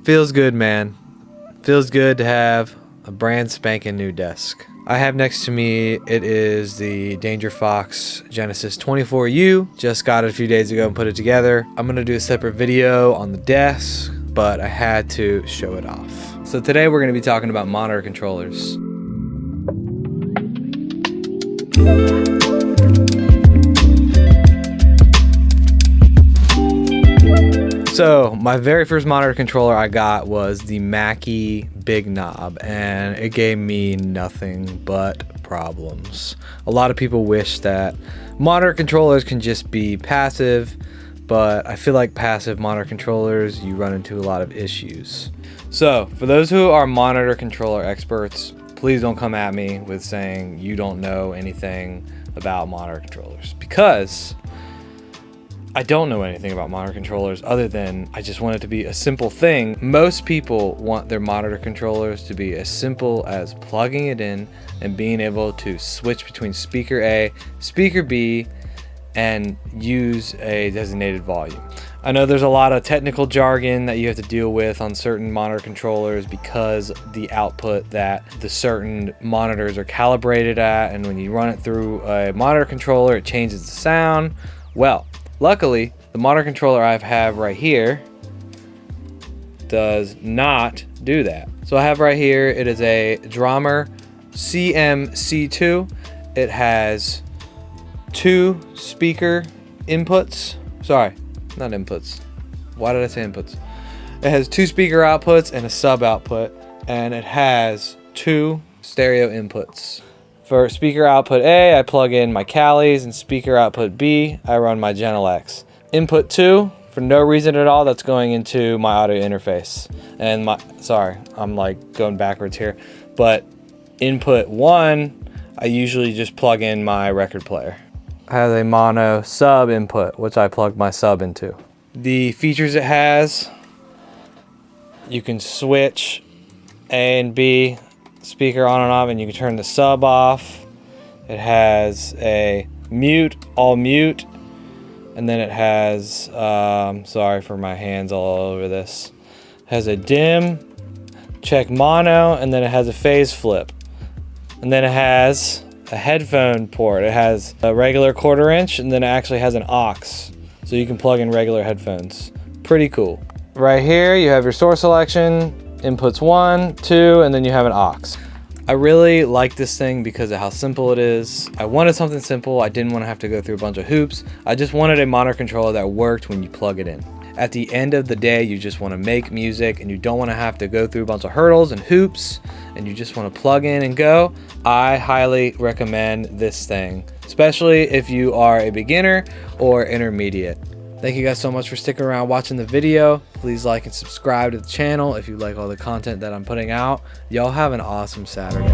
Feels good, man. Feels good to have a brand spanking new desk. I have next to me, it is the Danger Fox Genesis 24U. Just got it a few days ago and put it together. I'm gonna do a separate video on the desk, but I had to show it off. So today we're gonna be talking about monitor controllers. So my very first monitor controller I got was the Mackie Big Knob, and it gave me nothing but problems. A lot of people wish that monitor controllers can just be passive, but I feel like passive monitor controllers, you run into a lot of issues. So for those who are monitor controller experts, please don't come at me with saying you don't know anything about monitor controllers, because I don't know anything about monitor controllers other than I just want it to be a simple thing. Most people want their monitor controllers to be as simple as plugging it in and being able to switch between speaker A, speaker B, and use a designated volume. I know there's a lot of technical jargon that you have to deal with on certain monitor controllers because the output that the certain monitors are calibrated at, and when you run it through a monitor controller, it changes the sound. Well, luckily, the monitor controller I have right here does not do that. So I have right here, it is a Dramer CM-C2. It has 2 speaker inputs. Sorry, not inputs. Why did I say inputs? It has 2 speaker outputs and a sub output, and it has 2 stereo inputs. For speaker output A, I plug in my Callies, and speaker output B, I run my Genelecs. Input 2, for no reason at all, that's going into my audio interface. And sorry, I'm like going backwards here. But input 1, I usually just plug in my record player. It has a mono sub input, which I plug my sub into. The features it has, you can switch A and B speaker on and off, and you can turn the sub off. It has a mute, all mute, and then it has sorry for my hands all over this. It has a dim, check mono, and then it has a phase flip, and then it has a headphone port. It has a regular 1/4 inch, and then it actually has an aux, so you can plug in regular headphones. Pretty cool. Right here you have your source selection, inputs 1, 2, and then you have an aux. I really like this thing because of how simple it is. I wanted something simple. I didn't want to have to go through a bunch of hoops. I just wanted a monitor controller that worked when you plug it in. At the end of the day, you just want to make music and you don't want to have to go through a bunch of hurdles and hoops, and you just want to plug in and go. I highly recommend this thing, especially if you are a beginner or intermediate. Thank you guys so much for sticking around watching the video. Please like and subscribe to the channel if you like all the content that I'm putting out. Y'all have an awesome Saturday.